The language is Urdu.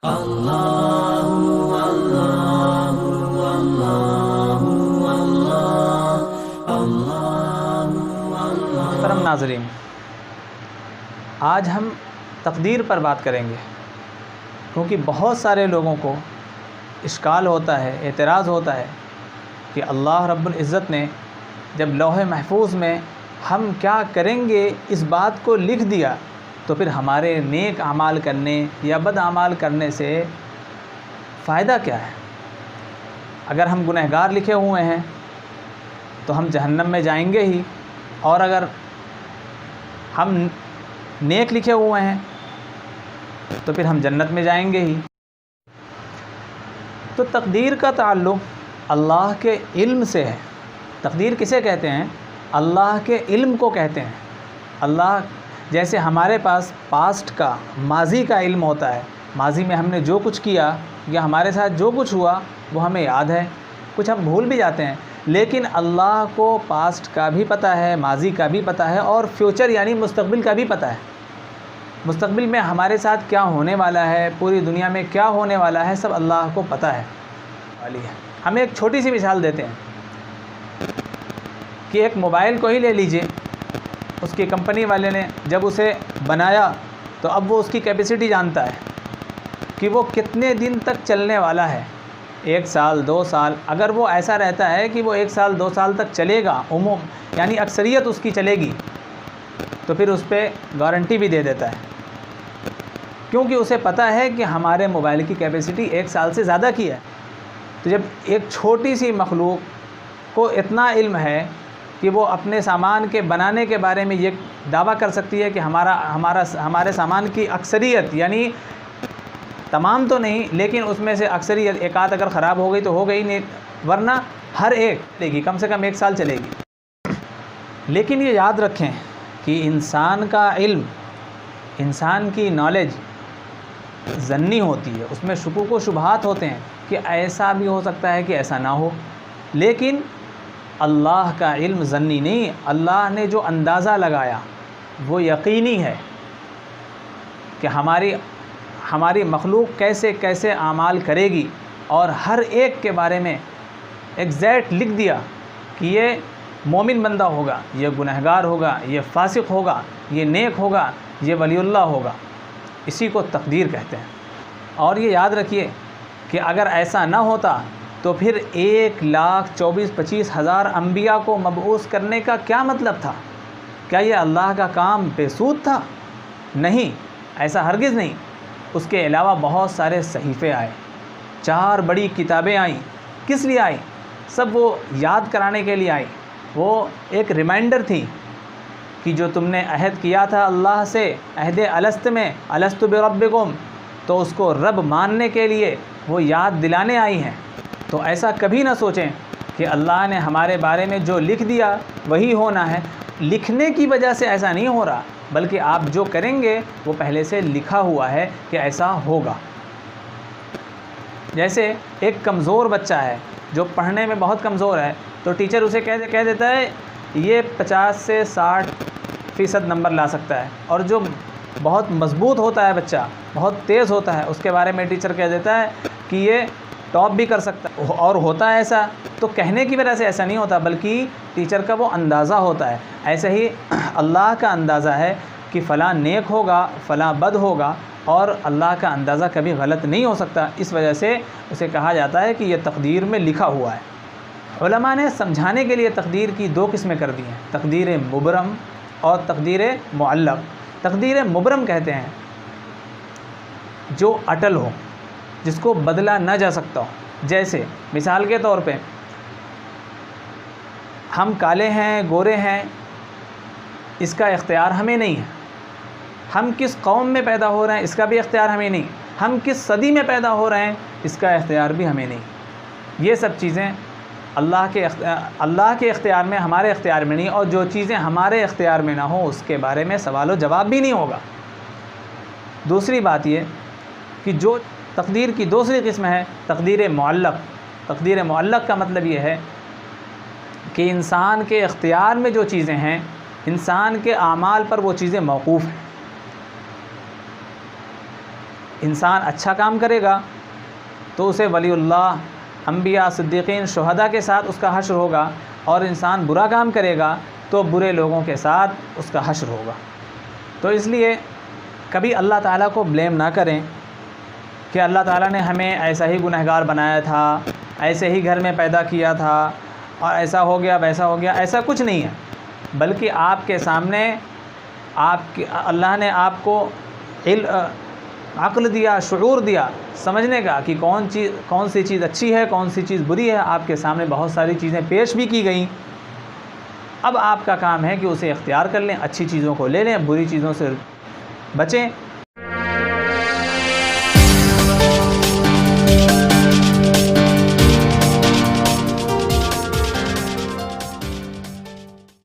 محترم ناظرین، آج ہم تقدیر پر بات کریں گے، کیونکہ بہت سارے لوگوں کو اشکال ہوتا ہے، اعتراض ہوتا ہے کہ اللہ رب العزت نے جب لوح محفوظ میں ہم کیا کریں گے اس بات کو لکھ دیا، تو پھر ہمارے نیک اعمال کرنے یا بد اعمال کرنے سے فائدہ کیا ہے؟ اگر ہم گنہگار لکھے ہوئے ہیں تو ہم جہنم میں جائیں گے ہی، اور اگر ہم نیک لکھے ہوئے ہیں تو پھر ہم جنت میں جائیں گے ہی۔ تو تقدیر کا تعلق اللہ کے علم سے ہے۔ تقدیر کسے کہتے ہیں؟ اللہ کے علم کو کہتے ہیں۔ اللہ جیسے ہمارے پاس پاسٹ کا، ماضی کا علم ہوتا ہے، ماضی میں ہم نے جو کچھ کیا یا ہمارے ساتھ جو کچھ ہوا وہ ہمیں یاد ہے، کچھ ہم بھول بھی جاتے ہیں، لیکن اللہ کو پاسٹ کا بھی پتہ ہے، ماضی کا بھی پتہ ہے، اور فیوچر یعنی مستقبل کا بھی پتہ ہے۔ مستقبل میں ہمارے ساتھ کیا ہونے والا ہے، پوری دنیا میں کیا ہونے والا ہے، سب اللہ کو پتہ ہے۔ ہم ایک چھوٹی سی مثال دیتے ہیں کہ ایک موبائل کو ہی لے لیجئے، اس کی کمپنی والے نے جب اسے بنایا تو اب وہ اس کی کیپیسٹی جانتا ہے کہ وہ کتنے دن تک چلنے والا ہے، 1 سال 2 سال۔ اگر وہ ایسا رہتا ہے کہ وہ 1 سال 2 سال تک چلے گا، یعنی اکثریت اس کی چلے گی، تو پھر اس پہ گارنٹی بھی دے دیتا ہے، کیونکہ اسے پتہ ہے کہ ہمارے موبائل کی کیپیسٹی 1 سال سے زیادہ کی ہے۔ تو جب ایک چھوٹی سی مخلوق کو اتنا علم ہے کہ وہ اپنے سامان کے بنانے کے بارے میں یہ دعویٰ کر سکتی ہے کہ ہمارے سامان کی اکثریت، یعنی تمام تو نہیں لیکن اس میں سے اکثریت، ایک آدھ اگر خراب ہو گئی تو ہو گئی، نہیں ورنہ ہر ایک چلے گی، کم سے کم 1 سال چلے گی۔ لیکن یہ یاد رکھیں کہ انسان کا علم، انسان کی نالج ظنی ہوتی ہے، اس میں شکوک و شبہات ہوتے ہیں کہ ایسا بھی ہو سکتا ہے کہ ایسا نہ ہو، لیکن اللہ کا علم ظنی نہیں۔ اللہ نے جو اندازہ لگایا وہ یقینی ہے کہ ہماری مخلوق کیسے کیسے اعمال کرے گی، اور ہر ایک کے بارے میں ایگزیکٹ لکھ دیا کہ یہ مومن بندہ ہوگا، یہ گنہگار ہوگا، یہ فاسق ہوگا، یہ نیک ہوگا، یہ ولی اللہ ہوگا۔ اسی کو تقدیر کہتے ہیں۔ اور یہ یاد رکھیے کہ اگر ایسا نہ ہوتا تو پھر 1,24,25,000 انبیاء کو مبعوث کرنے کا کیا مطلب تھا؟ کیا یہ اللہ کا کام بے سود تھا؟ نہیں، ایسا ہرگز نہیں۔ اس کے علاوہ بہت سارے صحیفے آئے، 4 بڑی کتابیں آئیں۔ کس لیے آئیں؟ سب وہ یاد کرانے کے لیے آئیں، وہ ایک ریمائنڈر تھی کہ جو تم نے عہد کیا تھا اللہ سے، عہد الست میں، الست بربکم، تو اس کو رب ماننے کے لیے وہ یاد دلانے آئی ہیں۔ تو ایسا کبھی نہ سوچیں کہ اللہ نے ہمارے بارے میں جو لکھ دیا وہی ہونا ہے۔ لکھنے کی وجہ سے ایسا نہیں ہو رہا، بلکہ آپ جو کریں گے وہ پہلے سے لکھا ہوا ہے کہ ایسا ہوگا۔ جیسے ایک کمزور بچہ ہے جو پڑھنے میں بہت کمزور ہے، تو ٹیچر اسے کہہ دیتا ہے یہ 50 سے 60% نمبر لا سکتا ہے، اور جو بہت مضبوط ہوتا ہے بچہ، بہت تیز ہوتا ہے، اس کے بارے میں ٹیچر کہہ دیتا ہے کہ یہ ٹاپ بھی کر سکتا ہے، اور ہوتا ہے ایسا۔ تو کہنے کی وجہ سے ایسا نہیں ہوتا، بلکہ ٹیچر کا وہ اندازہ ہوتا ہے۔ ایسے ہی اللہ کا اندازہ ہے کہ فلاں نیک ہوگا، فلاں بد ہوگا، اور اللہ کا اندازہ کبھی غلط نہیں ہو سکتا۔ اس وجہ سے اسے کہا جاتا ہے کہ یہ تقدیر میں لکھا ہوا ہے۔ علماء نے سمجھانے کے لیے تقدیر کی 2 قسمیں کر دی ہیں، تقدیر مبرم اور تقدیر معلق۔ تقدیر مبرم کہتے ہیں جو اٹل ہو، جس کو بدلا نہ جا سکتا ہو۔ جیسے مثال کے طور پہ ہم کالے ہیں، گورے ہیں، اس کا اختیار ہمیں نہیں ہے۔ ہم کس قوم میں پیدا ہو رہے ہیں اس کا بھی اختیار ہمیں نہیں۔ ہم کس صدی میں پیدا ہو رہے ہیں اس کا اختیار بھی ہمیں نہیں۔ یہ سب چیزیں اللہ کے اختیار میں، ہمارے اختیار میں نہیں، اور جو چیزیں ہمارے اختیار میں نہ ہوں اس کے بارے میں سوال و جواب بھی نہیں ہوگا۔ دوسری بات یہ کہ جو تقدیر کی دوسری قسم ہے تقدیر معلق۔ تقدیر معلق کا مطلب یہ ہے کہ انسان کے اختیار میں جو چیزیں ہیں، انسان کے اعمال پر وہ چیزیں موقوف ہیں۔ انسان اچھا کام کرے گا تو اسے ولی اللہ، انبیاء، صدیقین، شہداء کے ساتھ اس کا حشر ہوگا، اور انسان برا کام کرے گا تو برے لوگوں کے ساتھ اس کا حشر ہوگا۔ تو اس لیے کبھی اللہ تعالیٰ کو بلیم نہ کریں کہ اللہ تعالیٰ نے ہمیں ایسا ہی گنہگار بنایا تھا، ایسے ہی گھر میں پیدا کیا تھا اور ایسا ہو گیا ویسا ہو گیا، ایسا کچھ نہیں ہے، بلکہ آپ کے سامنے اللہ نے آپ کو عقل دیا، شعور دیا سمجھنے کا کہ کون سی چیز اچھی ہے، کون سی چیز بری ہے۔ آپ کے سامنے بہت ساری چیزیں پیش بھی کی گئیں، اب آپ کا کام ہے کہ اسے اختیار کر لیں، اچھی چیزوں کو لے لیں، بری چیزوں سے بچیں۔